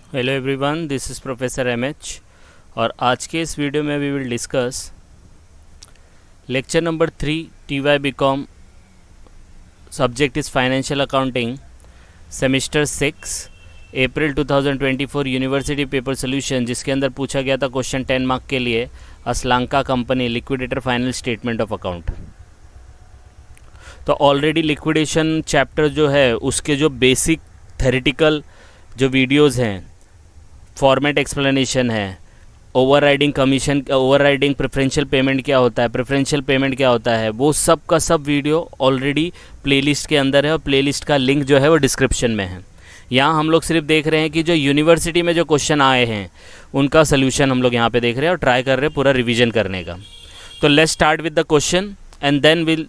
Hello everyone, this is professor M H आज के इस वीडियो में we will discuss lecture number 3 TY B Com. Subject is financial accounting, semester 6, April 2024 university paper solution, जिसके अंदर पूछा गया था क्वेश्चन 10 मार्क के लिए Asalanka company liquidator final statement of account. तो ऑलरेडी लिक्विडेशन चैप्टर जो है उसके जो बेसिक थेरेटिकल जो वीडियोज़ हैं, फॉर्मेट एक्सप्लेनेशन है, overriding commission, overriding preferential payment क्या होता है, प्रेफरेंशियल पेमेंट क्या होता है, वो सब का सब वीडियो ऑलरेडी प्लेलिस्ट के अंदर है और प्लेलिस्ट का लिंक जो है वो डिस्क्रिप्शन में है। यहाँ हम लोग सिर्फ देख रहे हैं कि जो यूनिवर्सिटी में जो क्वेश्चन आए हैं उनका सोल्यूशन हम लोग यहाँ पे देख रहे हैं और ट्राई कर रहे हैं पूरा रिविजन करने का। तो let's start with the question and then will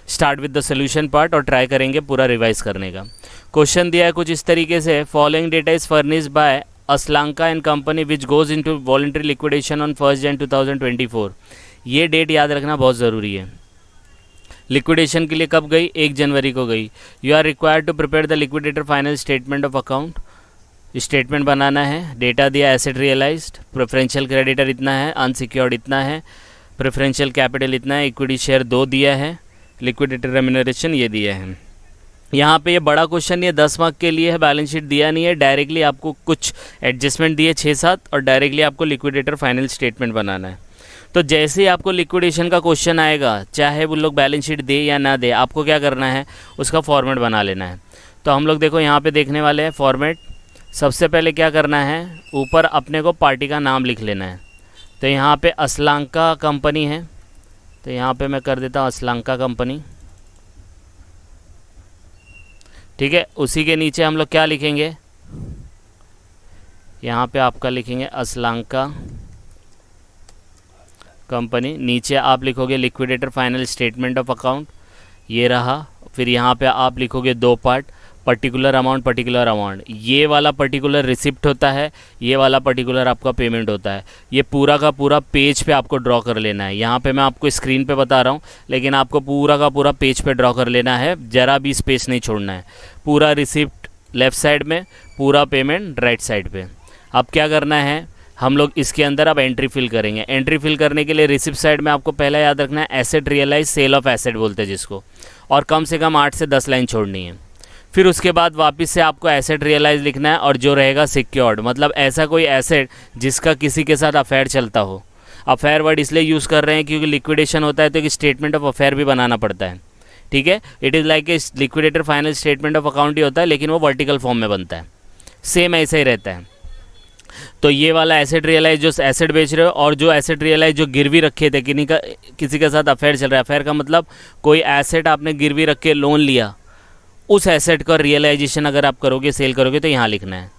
start with the solution part और ट्राई करेंगे पूरा रिवाइज करने का। क्वेश्चन दिया है कुछ इस तरीके से, following data is furnished bye Asalanka and company which goes into voluntary liquidation on 1 जनवरी 2024। ये डेट याद रखना बहुत ज़रूरी है। लिक्विडेशन के लिए कब गई? 1 जनवरी को गई। You are required to prepare the liquidator final statement of account. Statement बनाना है। डेटा दिया एसेट रियलाइज्ड, प्रेफरेंशियल क्रेडिटर इतना है, अनसिक्योर्ड इतना है, प्रेफरेंशियल कैपिटल इतना है, इक्विटी शेयर 2 दिया है, लिक्विडेटर रेम्यूनरेशन ये दिया है। यहाँ पे ये बड़ा क्वेश्चन ये 10 मार्क के लिए है, बैलेंस शीट दिया नहीं है, डायरेक्टली आपको कुछ एडजस्टमेंट दिए 6-7 और डायरेक्टली आपको लिक्विडेटर फाइनल स्टेटमेंट बनाना है। तो जैसे ही आपको लिक्विडेशन का क्वेश्चन आएगा, चाहे वो लोग बैलेंस शीट दे या ना दे, आपको क्या करना है, उसका फॉर्मेट बना लेना है। तो हम लोग देखो यहाँ पे देखने वाले हैं फॉर्मेट। सबसे पहले क्या करना है, ऊपर अपने को पार्टी का नाम लिख लेना है। तो यहाँ पे असलांका कंपनी है, तो यहाँ पे मैं कर देता हूँ असलांका कंपनी, ठीक है। उसी के नीचे हम लोग क्या लिखेंगे, यहाँ पे आपका लिखेंगे असलांका कंपनी, नीचे आप लिखोगे liquidator final statement of account, ये रहा। फिर यहाँ पे आप लिखोगे 2 part, particular amount, particular amount. ये वाला पर्टिकुलर रिसिप्ट होता है, ये वाला पर्टिकुलर आपका पेमेंट होता है। ये पूरा का पूरा पेज पे आपको ड्रॉ कर लेना है। यहाँ पे मैं आपको स्क्रीन पे बता रहा हूँ, लेकिन आपको पूरा का पूरा पेज पे ड्रॉ कर लेना है, ज़रा भी स्पेस नहीं छोड़ना है। पूरा रिसिप्ट लेफ़्ट साइड में, पूरा पेमेंट राइट साइड पे। अब क्या करना है, हम लोग इसके अंदर अब एंट्री फिल करेंगे। एंट्री फिल करने के लिए रिसिप्ट साइड में आपको पहला याद रखना है asset realise, sale of asset बोलते हैं जिसको, और कम से कम 8 से 10 लाइन छोड़नी है। फिर उसके बाद वापस से आपको एसेट रियलाइज लिखना है और जो रहेगा सिक्योर्ड, मतलब ऐसा कोई एसेट जिसका किसी के साथ अफेयर चलता हो। अफेयर वर्ड इसलिए यूज़ कर रहे हैं क्योंकि लिक्विडेशन होता है तो एक स्टेटमेंट ऑफ अफेयर भी बनाना पड़ता है, ठीक है। It is like a liquidator final statement of account ही होता है, लेकिन वो वर्टिकल फॉर्म में बनता है, सेम ऐसे ही रहता है। तो ये वाला एसेट रियलाइज जो एसेट बेच रहे हो, और जो एसेट रियलाइज जो गिरवी रखे थे किसी के साथ अफेयर चल रहा है। अफेयर का मतलब कोई एसेट आपने गिरवी रख के लोन लिया, उस एसेट का रियलाइजेशन अगर आप करोगे, सेल करोगे, तो यहाँ लिखना है,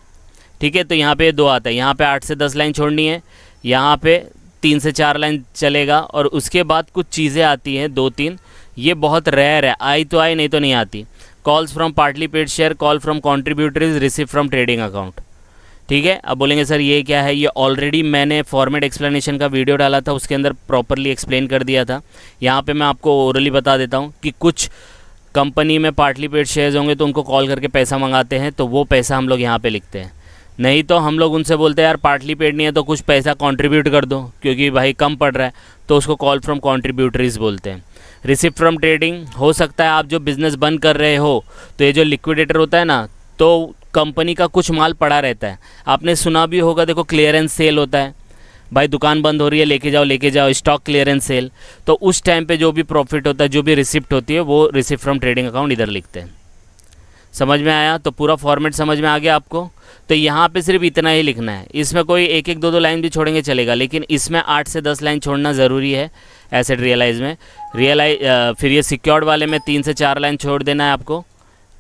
ठीक है। तो यहाँ पे 2 आता है, यहाँ पे 8 से 10 लाइन छोड़नी है, यहाँ पे 3 से 4 लाइन चलेगा, और उसके बाद कुछ चीज़ें आती हैं 2-3, ये बहुत रेयर है, आई तो आई नहीं तो नहीं आती। Calls from partly paid share, call from contributories, receive from trading account, ठीक है। अब बोलेंगे सर ये क्या है, ये ऑलरेडी मैंने फॉर्मेट एक्सप्लेनेशन का वीडियो डाला था, उसके अंदर प्रॉपरली एक्सप्लेन कर दिया था। यहाँ पे मैं आपको ओरली बता देता हूँ कि कुछ कंपनी में पार्टली पेड शेयर्स होंगे तो उनको कॉल करके पैसा मंगाते हैं, तो वो पैसा हम लोग यहाँ पे लिखते हैं। नहीं तो हम लोग उनसे बोलते हैं यार पार्टली पेड नहीं है तो कुछ पैसा कंट्रीब्यूट कर दो क्योंकि भाई कम पड़ रहा है, तो उसको कॉल फ्रॉम कॉन्ट्रीब्यूटरीज बोलते हैं। रिसिप्ट फ्रॉम ट्रेडिंग, हो सकता है आप जो बिज़नेस बंद कर रहे हो, तो ये जो लिक्विडेटर होता है ना, तो कंपनी का कुछ माल पड़ा रहता है। आपने सुना भी होगा, देखो क्लियरेंस सेल होता है, भाई दुकान बंद हो रही है, लेके जाओ, स्टॉक क्लियरेंस सेल। तो उस टाइम पे जो भी प्रॉफिट होता है, जो भी रिसिप्ट होती है, वो रिसिप्ट फ्रॉम ट्रेडिंग अकाउंट इधर लिखते हैं। समझ में आया? तो पूरा फॉर्मेट समझ में आ गया आपको। तो यहाँ पे सिर्फ इतना ही लिखना है, इसमें कोई 1-1, 2-2 लाइन भी छोड़ेंगे चलेगा, लेकिन इसमें 8 से 10 लाइन छोड़ना ज़रूरी है एसेट रियलाइज में। फिर ये सिक्योर्ड वाले में 3 से 4 लाइन छोड़ देना है आपको,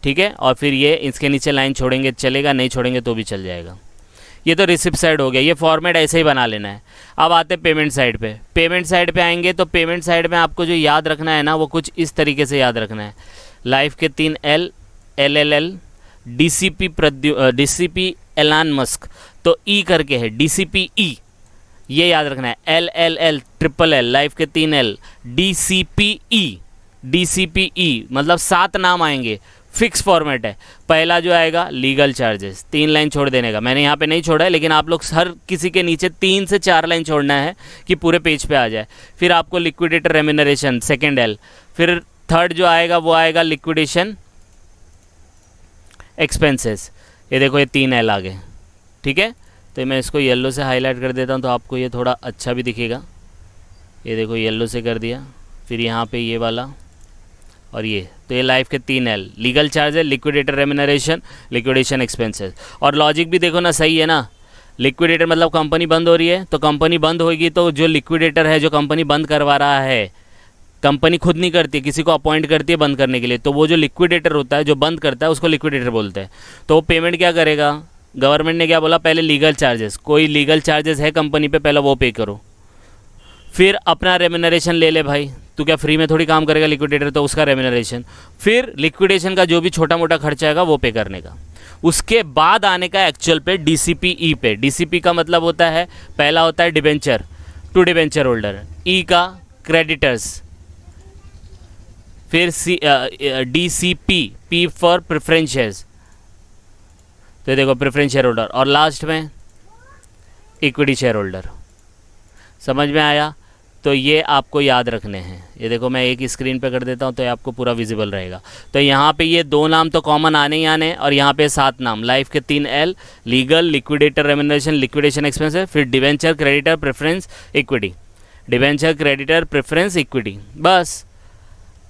ठीक है। और फिर ये इसके नीचे लाइन छोड़ेंगे चलेगा, नहीं छोड़ेंगे तो भी चल जाएगा। ये तो रिसिप्ट साइड हो गया, ये फॉर्मेट ऐसे ही बना लेना है। अब आते हैं पेमेंट साइड पे। पेमेंट साइड पे आएंगे तो पेमेंट साइड में आपको जो याद रखना है ना, वो कुछ इस तरीके से याद रखना है। लाइफ के 3 L, LLL, DCP एलान मस्क, तो E करके है DCPE, ये याद रखना है। LLL, LLL, लाइफ के 3 L, DCPE मतलब 7 नाम आएंगे। फिक्स फॉर्मेट है। पहला जो आएगा लीगल चार्जेस, 3 लाइन छोड़ देने का, मैंने यहाँ पे नहीं छोड़ा है, लेकिन आप लोग हर किसी के नीचे 3 से 4 लाइन छोड़ना है कि पूरे पेज पे आ जाए। फिर आपको लिक्विडेटर रेम्यूनरेशन, सेकेंड एल। फिर थर्ड जो आएगा वो आएगा लिक्विडेशन एक्सपेंसेस। ये देखो ये 3 एल आ गए, ठीक है। तो मैं इसको येलो से हाईलाइट कर देता हूँ तो आपको ये थोड़ा अच्छा भी दिखेगा। ये देखो येलो से कर दिया। फिर यहाँ पे ये वाला और ये, तो ये लाइफ के 3 एल, लीगल चार्ज है, लिक्विडेटर रेम्यूनरेशन, लिक्विडेशन एक्सपेंसेस। और लॉजिक भी देखो ना, सही है ना। लिक्विडेटर मतलब कंपनी बंद हो रही है, तो कंपनी बंद होगी तो जो लिक्विडेटर है, जो कंपनी बंद करवा रहा है, कंपनी खुद नहीं करती, किसी को अपॉइंट करती है बंद करने के लिए, तो वो जो लिक्विडेटर होता है, जो बंद करता है, उसको लिक्विडेटर बोलते हैं। तो वो पेमेंट क्या करेगा, गवर्नमेंट ने क्या बोला, पहले लीगल चार्जेस, कोई लीगल चार्जेस है कंपनी पे, पहले वो पे करो। फिर अपना रेम्यूनरेशन ले ले भाई, तू क्या फ्री में थोड़ी काम करेगा लिक्विडेटर, तो उसका रेम्यूनरेशन। फिर लिक्विडेशन का जो भी छोटा मोटा खर्चा आएगा वो पे करने का। उसके बाद आने का एक्चुअल पे डीसीपी पे। डीसीपी का मतलब होता है, पहला होता है डिबेंचर टू डिबेंचर होल्डर, ई का क्रेडिटर्स, फिर DCP, P for preference shares, तो देखो प्रेफरेंस शेयर होल्डर, और लास्ट में इक्विटी शेयर होल्डर। समझ में आया। तो ये आपको याद रखने हैं। ये देखो मैं एक स्क्रीन पे कर देता हूँ तो ये आपको पूरा विजिबल रहेगा। तो यहाँ पे ये 2 नाम तो कॉमन आने ही आने, और यहाँ पे 7 नाम, लाइफ के 3 L, legal, liquidator remuneration, liquidation expenses, फिर debenture, creditor, preference, equity, debenture, creditor, preference, equity. बस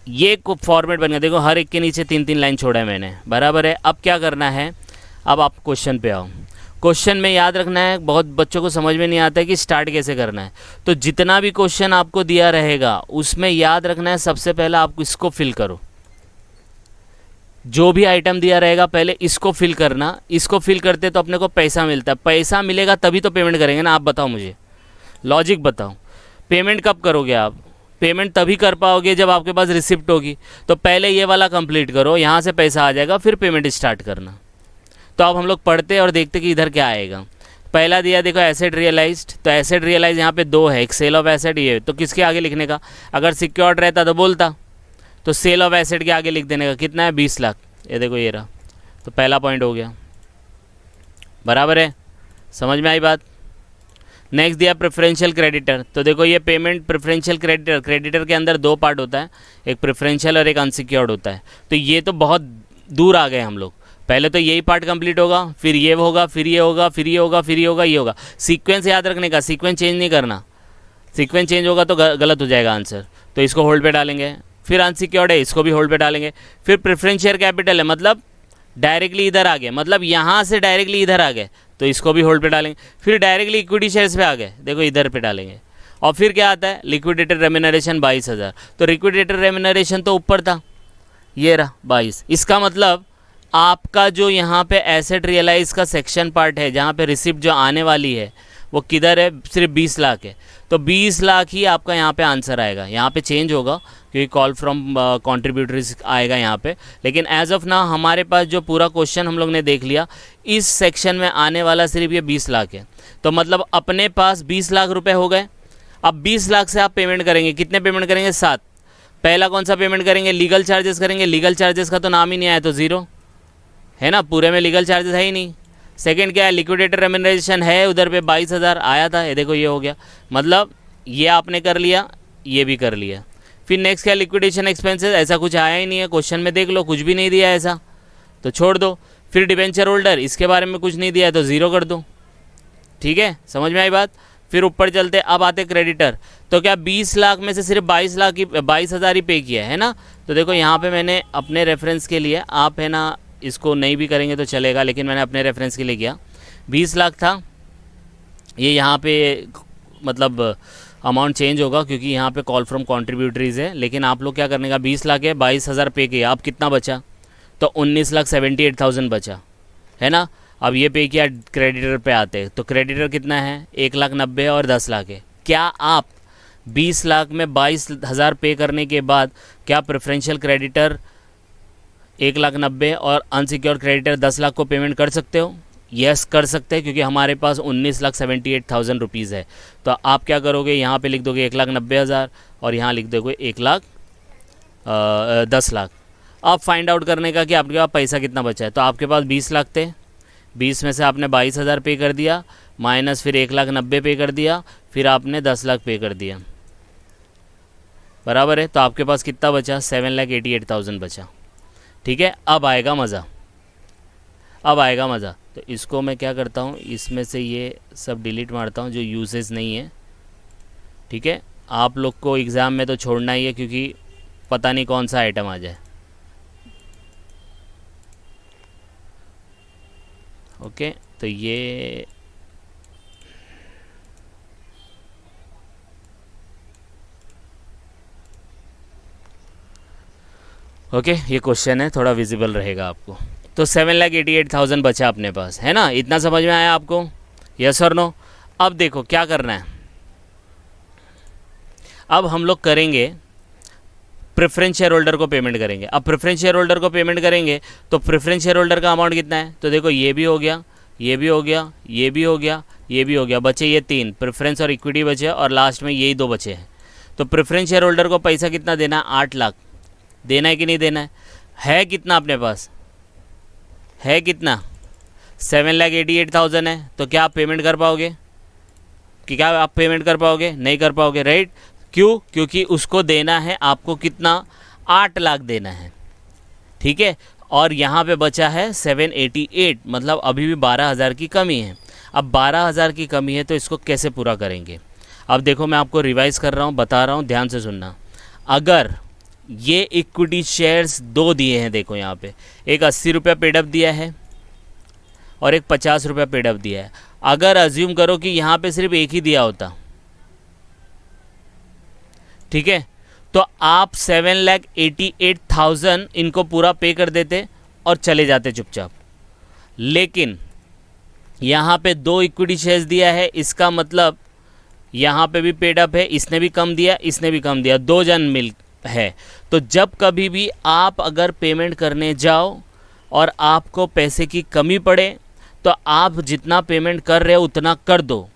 ये फॉर्मेट बन गया। देखो हर एक के नीचे 3-3 लाइन छोड़ा है मैंने, बराबर है। अब क्या करना है, अब आप क्वेश्चन पे आओ। क्वेश्चन में याद रखना है, बहुत बच्चों को समझ में नहीं आता है कि स्टार्ट कैसे करना है। तो जितना भी क्वेश्चन आपको दिया रहेगा उसमें याद रखना है, सबसे पहले आप इसको फिल करो। जो भी आइटम दिया रहेगा पहले इसको फिल करना। इसको फिल करते तो अपने को पैसा मिलता है, पैसा मिलेगा तभी तो पेमेंट करेंगे ना। आप बताओ मुझे, लॉजिक बताओ, पेमेंट कब करोगे आप? पेमेंट तभी कर पाओगे जब आपके पास रिसिप्ट होगी। तो पहले ये वाला कंप्लीट करो, यहाँ से पैसा आ जाएगा, फिर पेमेंट स्टार्ट करना। तो अब हम लोग पढ़ते और देखते कि इधर क्या आएगा। पहला दिया देखो एसेट रियलाइज्ड, तो एसेट रियलाइज यहाँ पे 2 है, एक सेल ऑफ एसेट, ये तो किसके आगे लिखने का, अगर सिक्योर्ड रहता तो बोलता, तो सेल ऑफ एसेट के आगे लिख देने का। कितना है, 20 लाख। ये देखो ये रहा, तो पहला पॉइंट हो गया, बराबर है। समझ में आई बात। नेक्स्ट दिया प्रेफरेंशियल क्रेडिटर, तो देखो ये पेमेंट प्रेफरेंशियल क्रेडिटर, क्रेडिटर के अंदर 2 पार्ट होता है, एक प्रेफरेंशियल और एक अनसिक्योर्ड होता है। तो ये तो बहुत दूर आ गए हम लोग। पहले तो यही पार्ट कंप्लीट होगा, फिर ये होगा, फिर ये होगा, फिर ये होगा, फिर ये होगा, ये होगा। सीक्वेंस याद रखने का, सीक्वेंस चेंज नहीं करना। सीक्वेंस चेंज होगा तो गलत हो जाएगा आंसर। तो इसको होल्ड पे डालेंगे। फिर अनसिक्योर्ड है, इसको भी होल्ड पे डालेंगे। फिर प्रेफरेंस शेयर कैपिटल है, मतलब डायरेक्टली इधर आ गए, मतलब यहाँ से डायरेक्टली इधर आ गए, तो इसको भी होल्ड पे डालेंगे। फिर डायरेक्टली इक्विटी शेयर्स पे आ गए, देखो इधर पे डालेंगे। और फिर क्या आता है, लिक्विडेटर रेम्यूनरेशन 22,000। तो लिक्विडेटर रेम्यूनरेशन तो ऊपर था, ये रहा 22। इसका मतलब आपका जो यहाँ पे एसेट रियलाइज का सेक्शन पार्ट है, जहाँ पे रिसिप्ट जो आने वाली है वो किधर है, सिर्फ 20 लाख है। तो 20 लाख ही आपका यहाँ पे आंसर आएगा। यहाँ पे चेंज होगा क्योंकि कॉल फ्रॉम कॉन्ट्रीब्यूटरीज आएगा यहाँ पे, लेकिन एज ऑफ ना हमारे पास जो पूरा क्वेश्चन हम लोग ने देख लिया, इस सेक्शन में आने वाला सिर्फ ये 20 लाख है। तो मतलब अपने पास 20 लाख रुपये हो गए। अब 20 लाख से आप पेमेंट करेंगे, कितने पेमेंट करेंगे, 7। पहला कौन सा पेमेंट करेंगे, लीगल चार्जेस करेंगे। लीगल चार्जेस का तो नाम ही नहीं आया, तो 0 है ना, पूरे में लीगल चार्जेस है ही नहीं। सेकंड क्या है, लिक्विडेटर रेम्यूनरेशन है, उधर पे 22,000 आया था, ये देखो ये हो गया, मतलब ये आपने कर लिया, ये भी कर लिया। फिर नेक्स्ट क्या, लिक्विडेशन एक्सपेंसेस, ऐसा कुछ आया ही नहीं है, क्वेश्चन में देख लो कुछ भी नहीं दिया ऐसा, तो छोड़ दो। फिर डिबेंचर होल्डर, इसके बारे में कुछ नहीं दिया है तो 0 कर दो, ठीक है, समझ में आई बात। फिर ऊपर चलते, अब आते क्रेडिटर। तो क्या 20 लाख में से सिर्फ 22,000 ही पे किया है ना। तो देखो यहाँ पे मैंने अपने रेफरेंस के लिए, आप है ना इसको नहीं भी करेंगे तो चलेगा, लेकिन मैंने अपने रेफरेंस के लिए किया। 20 लाख था ये, यहाँ पे मतलब अमाउंट चेंज होगा क्योंकि यहाँ पे कॉल फ्रॉम कॉन्ट्रीब्यूटरीज है। लेकिन आप लोग क्या करने का, 20 लाख है, 22,000 पे किया, अब कितना बचा, तो 19,78,000 बचा, है ना। अब ये पे किया, क्रेडिटर पे आते, तो क्रेडिटर कितना है, 1,90,000 और 10 लाख है। क्या आप 20 लाख में 22,000 पे करने के बाद क्या प्रेफरेंशियल क्रेडिटर 1,90,000 और अनसिक्योर्ड क्रेडिटर 10 लाख को पेमेंट कर सकते हो? यस कर सकते हैं, क्योंकि हमारे पास 19,78,000 रुपीज़ है। तो आप क्या करोगे, यहाँ पे लिख दोगे 1,90,000 और यहाँ लिख दोगे 10 लाख। अब फाइंड आउट करने का कि आपके पास पैसा कितना बचा है। तो आपके पास 20 लाख थे, 20 में से आपने 22,000 पे कर दिया, माइनस फिर 1,90,000 पे कर दिया, फिर आपने 10 लाख पे कर दिया, बराबर है। तो आपके पास कितना बचा? 7,88,000 बचा। ठीक है, अब आएगा मज़ा, अब आएगा मज़ा। तो इसको मैं क्या करता हूँ, इसमें से ये सब डिलीट मारता हूँ जो यूसेज नहीं है। ठीक है, आप लोग को एग्ज़ाम में तो छोड़ना ही है क्योंकि पता नहीं कौन सा आइटम आ जाए। ओके, तो ये ओके, ये क्वेश्चन है, थोड़ा विजिबल रहेगा आपको। तो 7,88,000 बचा अपने पास, है ना? इतना समझ में आया आपको? यस और नो? अब देखो क्या करना है। अब हम लोग करेंगे प्रेफरेंस शेयर होल्डर को पेमेंट करेंगे। अब प्रेफरेंस शेयर होल्डर को पेमेंट करेंगे तो प्रेफरेंस शेयर होल्डर का अमाउंट कितना है? तो देखो ये भी हो गया, ये भी हो गया, ये भी हो गया, ये भी हो गया, बचे ये 3 प्रेफरेंस और इक्विटी बचे, और लास्ट में यही 2 बचे हैं। तो प्रेफरेंस शेयर होल्डर को पैसा कितना देना है? 8 लाख देना है कि नहीं देना है कितना अपने पास है? कितना? 7,88,000 है। तो क्या आप पेमेंट कर पाओगे? कि क्या आप पेमेंट कर पाओगे? नहीं कर पाओगे, राइट? क्यों? क्योंकि उसको देना है आपको कितना? 8 लाख देना है। ठीक है, और यहाँ पे बचा है 788, मतलब अभी भी 12,000 की कमी है। अब 12,000 की कमी है तो इसको कैसे पूरा करेंगे? अब देखो मैं आपको रिवाइज़ कर रहा हूँ, बता रहा हूँ, ध्यान से सुनना। अगर ये इक्विटी शेयर्स 2 दिए हैं, देखो यहाँ पे एक 80 रुपये पेड अप दिया है और एक 50 रुपये पेड अप दिया है। अगर अज्यूम करो कि यहाँ पे सिर्फ एक ही दिया होता, ठीक है, तो आप 7,88,000 इनको पूरा पे कर देते और चले जाते चुपचाप। लेकिन यहाँ पे 2 इक्विटी शेयर्स दिया है, इसका मतलब यहाँ पे भी पेड अप है, इसने भी कम दिया, इसने भी कम दिया, 2 जन मिल है। तो जब कभी भी आप अगर पेमेंट करने जाओ और आपको पैसे की कमी पड़े तो आप जितना पेमेंट कर रहे हो उतना कर दो।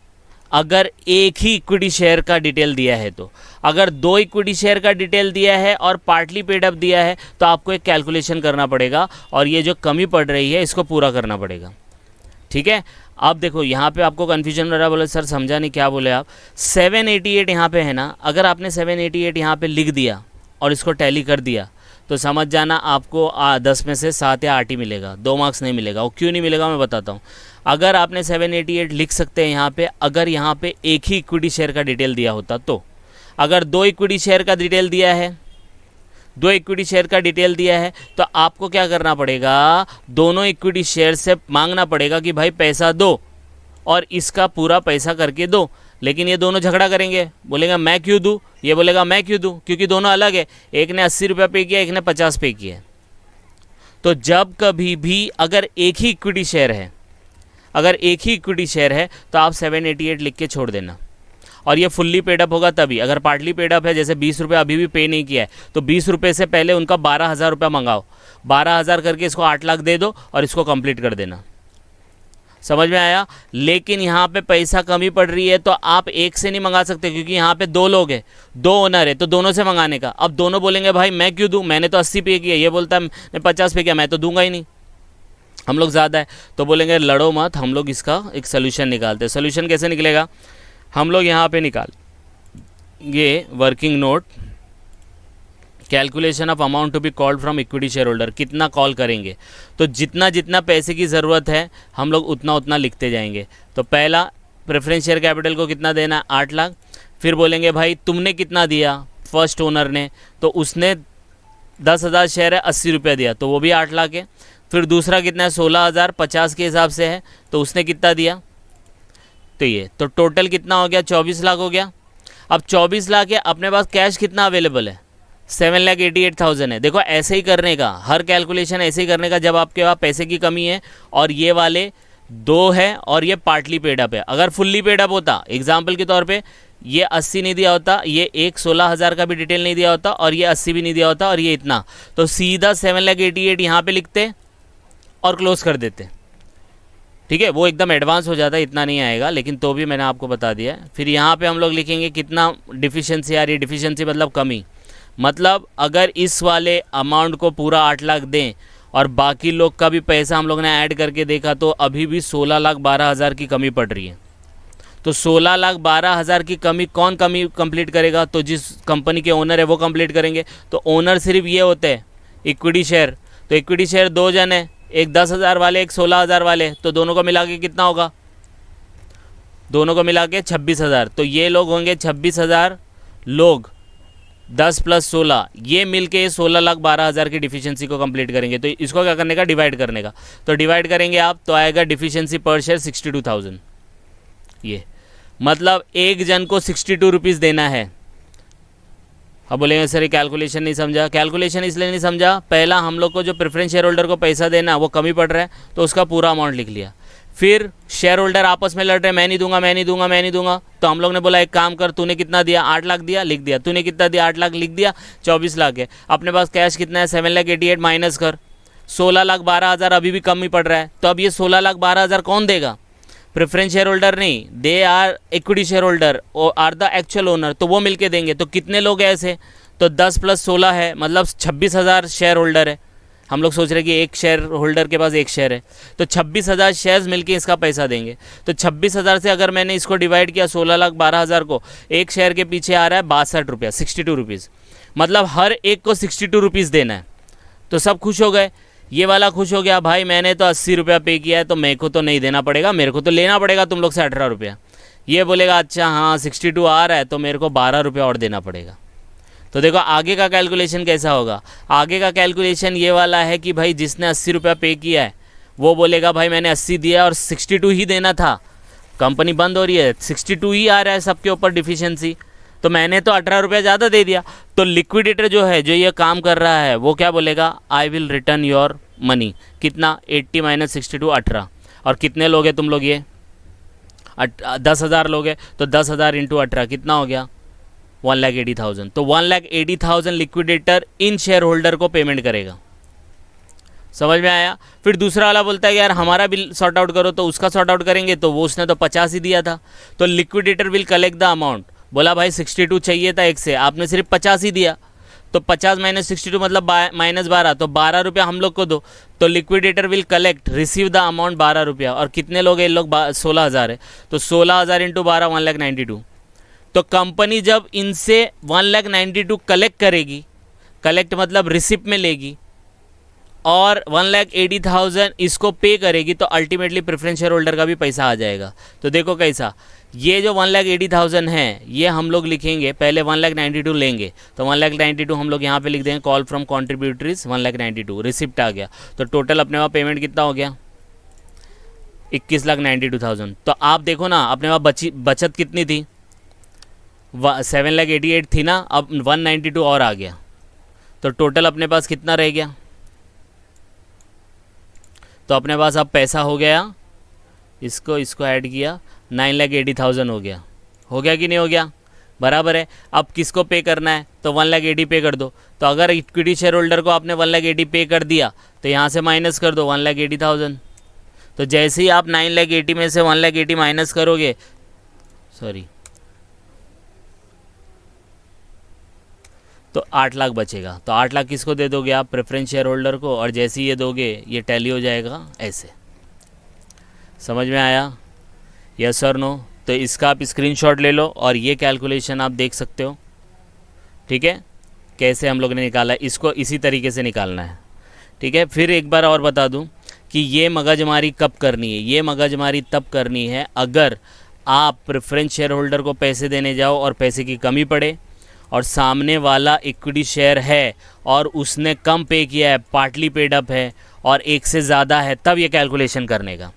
अगर एक ही इक्विटी शेयर का डिटेल दिया है तो, अगर 2 इक्विटी शेयर का डिटेल दिया है और पार्टली पेड अप दिया है तो आपको एक कैलकुलेशन करना पड़ेगा और ये जो कमी पड़ रही है इसको पूरा करना पड़ेगा। ठीक है, अब देखो यहाँ पे आपको कन्फ्यूजन हो रहा है, बोले सर समझा नहीं, क्या बोले आप? 788 यहाँ पे है ना, अगर आपने 788 यहाँ पे लिख दिया और इसको टैली कर दिया तो समझ जाना आपको 10 में से 7 या 8 ही मिलेगा, 2 मार्क्स नहीं मिलेगा। वो क्यों नहीं मिलेगा मैं बताता हूँ। अगर आपने 788 लिख सकते हैं यहाँ पे, अगर यहाँ पे एक ही इक्विटी शेयर का डिटेल दिया होता तो। अगर 2 इक्विटी शेयर का डिटेल दिया है, 2 इक्विटी शेयर का डिटेल दिया है तो आपको क्या करना पड़ेगा? दोनों इक्विटी शेयर से मांगना पड़ेगा कि भाई पैसा दो और इसका पूरा पैसा करके दो। लेकिन ये दोनों झगड़ा करेंगे, बोलेगा मैं क्यों दूँ, ये बोलेगा मैं क्यों दूँ, क्योंकि दोनों अलग है, एक ने 80 रुपये पे किया, एक ने 50 पे किया। तो जब कभी भी अगर एक ही इक्विटी शेयर है, अगर एक ही इक्विटी शेयर है तो आप 788 लिख के छोड़ देना। और ये फुल्ली पेड अप होगा तभी। अगर पार्टली पेड अप है, जैसे 20 रुपये अभी भी पे नहीं किया है, तो 20 रुपये से पहले उनका 12,000 रुपये मंगाओ, 12,000 करके इसको 8 लाख दे दो और इसको कंप्लीट कर देना। समझ में आया? लेकिन यहाँ पे पैसा कमी पड़ रही है तो आप एक से नहीं मंगा सकते क्योंकि यहाँ पे 2 लोग हैं, 2 ओनर है, तो दोनों से मंगाने का। अब दोनों बोलेंगे भाई मैं क्यों दूँ, मैंने तो 80 पे किया, ये बोलता है मैं 50 पे किया, मैं तो दूंगा ही नहीं, हम लोग ज़्यादा है। तो बोलेंगे लड़ो मत, हम लोग इसका एक सोल्यूशन निकालते हैं। सोल्यूशन कैसे निकलेगा? हम लोग यहाँ पे निकालेंगे working note, calculation of amount to be called from equity share holder. कितना कॉल करेंगे तो जितना जितना पैसे की ज़रूरत है हम लोग उतना उतना लिखते जाएंगे। तो पहला प्रेफरेंस शेयर कैपिटल को कितना देना है? 8 लाख। फिर बोलेंगे भाई तुमने कितना दिया, फर्स्ट ओनर ने, तो उसने 10,000 शेयर है, 80 रुपये दिया, तो वो भी 8 लाख है। फिर दूसरा कितना है? 16,000 50 के हिसाब से है, तो उसने कितना दिया? तो ये तो टोटल कितना हो गया? 24 लाख हो गया। अब 24 लाख है, अपने पास कैश कितना अवेलेबल है? 7,88,000 है। देखो ऐसे ही करने का, हर कैलकुलेशन ऐसे ही करने का जब आपके पास पैसे की कमी है और ये वाले 2 है और ये पार्टली पेड अप है। अगर फुल्ली पेड अप होता, एग्जाम्पल के तौर पे ये 80 नहीं दिया होता, ये एक 16,000 का भी डिटेल नहीं दिया होता और ये 80 भी नहीं दिया होता और ये इतना, तो सीधा 7,88,000 यहाँ पे लिखते और क्लोज कर देते। ठीक है, वो एकदम एडवांस हो जाता है, इतना नहीं आएगा, लेकिन तो भी मैंने आपको बता दिया है। फिर यहाँ पे हम लोग लिखेंगे कितना डिफिशिएंसी आ रही है, डिफिशिएंसी मतलब कमी, मतलब अगर इस वाले अमाउंट को पूरा 8 लाख दें और बाकी लोग का भी पैसा हम लोग ने ऐड करके देखा तो अभी भी 16,12,000 की कमी पड़ रही है। तो 16,12,000 की कमी कौन कमी कंप्लीट करेगा? तो जिस कंपनी के ओनर है वो कंप्लीट करेंगे। तो ओनर सिर्फ ये होते हैं इक्विटी शेयर। तो इक्विटी शेयर 2 जन है, एक 10,000 वाले, एक 16,000 वाले, तो दोनों को मिला के कितना होगा? दोनों को मिला के 26,000। तो ये लोग होंगे 26,000 लोग, 10 + 16, ये मिल के 16,12,000 की डिफिशियंसी को कंप्लीट करेंगे। तो इसको क्या करने का? डिवाइड करने का। तो डिवाइड करेंगे आप तो आएगा डिफिशियंसी पर शेयर 62,000। ये मतलब एक जन को 62 रुपीज़ देना है। अब बोलेंगे सर ये कैलकुलेशन नहीं समझा। कैलकुलेशन इसलिए नहीं समझा, पहला हम लोग को जो प्रेफरेंस शेयर होल्डर को पैसा देना वो कमी पड़ रहा है तो उसका पूरा अमाउंट लिख लिया। फिर शेयर होल्डर आपस में लड़ रहे हैं, मैं नहीं दूंगा, मैं नहीं दूंगा, मैं नहीं दूंगा। तो हम लोग ने बोला एक काम कर, तूने कितना दिया? 8 लाख दिया, लिख दिया। तूने कितना दिया? 8 लाख, लिख दिया। 24 लाख है। अपने पास कैश कितना है? 7,88,000 माइनस कर, 16,12,000 अभी भी कम ही पड़ रहा है। तो अब ये 16,12,000 कौन देगा? प्रेफरेंस शेयर होल्डर नहीं, they are equity share holder और आर द एक्चुअल ओनर, तो वो मिलके देंगे। तो कितने लोग हैं ऐसे? तो 10 + 16 है, मतलब 26,000 शेयर होल्डर है। हम लोग सोच रहे कि एक शेयर होल्डर के पास एक शेयर है, तो 26,000 शेयर्स मिलके इसका पैसा देंगे। तो 26,000 से अगर मैंने इसको डिवाइड किया 16,12,000 को, एक शेयर के पीछे आ रहा है 62 रुपया, 62 रुपीज़। मतलब हर एक को 62 रुपीज़ देना है। तो सब खुश हो गए, ये वाला खुश हो गया, भाई मैंने तो 80 रुपया पे किया है तो मेरे को तो नहीं देना पड़ेगा, मेरे को तो लेना पड़ेगा तुम लोग से 18 रुपया। ये बोलेगा अच्छा हाँ 62 आ रहा है तो मेरे को 12 रुपया और देना पड़ेगा। तो देखो आगे का कैलकुलेशन कैसा होगा। आगे का कैलकुलेशन ये वाला है कि भाई जिसने 80 रुपया पे किया है वो बोलेगा भाई मैंने 80 दिया और 62 ही देना था, कंपनी बंद हो रही है, 62 ही आ रहा है सबके ऊपर डिफिशियंसी, तो मैंने तो 18 रुपया ज़्यादा दे दिया। तो लिक्विडेटर जो है, जो ये काम कर रहा है, वो क्या बोलेगा? I will return your money. कितना? 80 - 62 18। और कितने लोग हैं तुम लोग? ये 10,000 लोग हैं, तो 10,000 × 18 कितना हो गया? 1,80,000। तो 1,80,000 लिक्विडेटर इन शेयर होल्डर को पेमेंट करेगा। समझ में आया? फिर दूसरा वाला बोलता है कि यार हमारा बिल सॉर्ट आउट करो, तो उसका सॉर्ट आउट करेंगे। तो वो उसने तो 50 ही दिया था, तो liquidator will collect the amount. बोला भाई 62 चाहिए था एक से, आपने सिर्फ 50 ही दिया, तो 50 - 62 मतलब -12, तो 12 रुपया हम लोग को दो। तो liquidator will collect receive the amount 12 रुपया। और कितने लोग हैं? इन लोग 16,000 है, तो 16,000 × 12 1,92,000। तो कंपनी जब इनसे 1,92,000 कलेक्ट करेगी, कलेक्ट मतलब रिसिप्ट में लेगी, और 1,80,000 इसको पे करेगी, तो अल्टीमेटली प्रेफरेंस शेयर होल्डर का भी पैसा आ जाएगा। तो देखो कैसा, ये जो 1,80,000 है ये हम लोग लिखेंगे, पहले 1,92,000 लेंगे, तो 1,92,000 हम लोग यहाँ पे लिख देंगे, कॉल फ्रॉम कॉन्ट्रीब्यूटरीज 1,92,000, रिसिप्ट आ गया। तो टोटल अपने वहाँ पेमेंट कितना हो गया? 21,92,000। तो आप देखो ना अपने वहाँ बचत कितनी थी? 7,88,000 थी ना, अब 192 और आ गया, तो टोटल अपने पास कितना रह गया? तो अपने पास अब पैसा हो गया, इसको ऐड किया, 9,80,000 हो गया। हो गया कि नहीं हो गया? बराबर है। अब किसको पे करना है? तो 1,80,000 पे कर दो। तो अगर इक्विटी शेयर होल्डर को आपने 1,80,000 पे कर दिया तो यहाँ से माइनस कर दो 1,80,000। तो जैसे ही आप 9,80,000 में से 1,80,000 माइनस करोगे, सॉरी, तो 8 लाख बचेगा। तो 8 लाख किसको दे दोगे आप? प्रेफरेंस शेयर होल्डर को। और जैसे ही ये दोगे ये टैली हो जाएगा ऐसे। समझ में आया? यस और नो? तो इसका आप स्क्रीनशॉट ले लो और ये कैलकुलेशन आप देख सकते हो। ठीक है, कैसे हम लोग ने निकाला, इसको इसी तरीके से निकालना है। ठीक है, फिर एक बार और बता दूं कि ये मगजमारी कब करनी है। ये मगजमारी तब करनी है अगर आप प्रेफरेंस शेयर होल्डर को पैसे देने जाओ और पैसे की कमी पड़े, और सामने वाला इक्विटी शेयर है और उसने कम पे किया है, पार्टली पेड अप है और एक से ज़्यादा है, तब ये कैलकुलेशन करने का।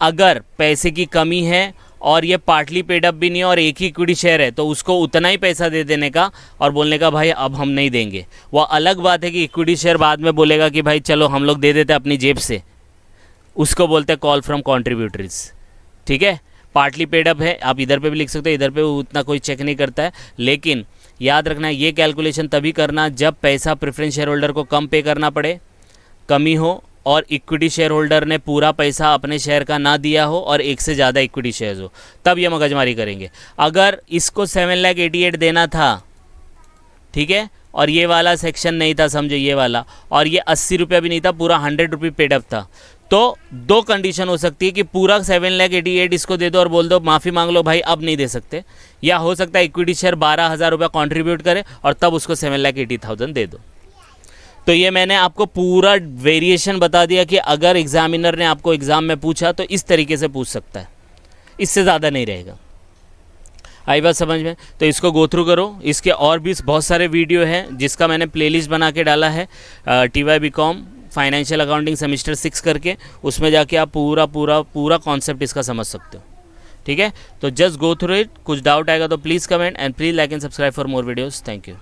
अगर पैसे की कमी है और ये पार्टली पेड अप भी नहीं है और एक ही इक्विटी शेयर है, तो उसको उतना ही पैसा दे देने का और बोलने का भाई अब हम नहीं देंगे। वह अलग बात है कि इक्विटी शेयर बाद में बोलेगा कि भाई चलो हम लोग दे देते अपनी जेब से, उसको बोलते हैं कॉल फ्रॉम कॉन्ट्रीब्यूटरीज। ठीक है, पार्टली पेड अप है, आप इधर पे भी लिख सकते हो, इधर पे उतना कोई चेक नहीं करता है। लेकिन याद रखना ये कैलकुलेशन तभी करना जब पैसा प्रेफरेंस शेयर होल्डर को कम पे करना पड़े, कमी हो, और इक्विटी शेयर होल्डर ने पूरा पैसा अपने शेयर का ना दिया हो और एक से ज़्यादा इक्विटी शेयर्स हो, तब ये मगजमारी करेंगे। अगर इसको 7,88,000 देना था, ठीक है, और ये वाला सेक्शन नहीं था, समझो ये वाला, और ये 80 रुपया भी नहीं था, पूरा 100 रुपये पेड अप था, तो दो कंडीशन हो सकती है कि पूरा 7,88,000 इसको दे दो और बोल दो माफ़ी मांग लो भाई अब नहीं दे सकते, या हो सकता है इक्विटी शेयर 12,000 रुपया कॉन्ट्रीब्यूट करे और तब उसको 7,80,000 दे दो। तो ये मैंने आपको पूरा वेरिएशन बता दिया कि अगर एग्जामिनर ने आपको एग्ज़ाम में पूछा तो इस तरीके से पूछ सकता है, इससे ज़्यादा नहीं रहेगा। आई बात समझ में? तो इसको गो थ्रू करो। इसके और भी बहुत सारे वीडियो हैं जिसका मैंने प्लेलिस्ट बना के डाला है, TY BCom financial accounting semester 6 करके, उसमें जाके आप पूरा कॉन्सेप्ट इसका समझ सकते हो। ठीक है, तो जस्ट गो थ्रू इट। कुछ डाउट आएगा तो please comment and please like and subscribe for more videos. Thank you.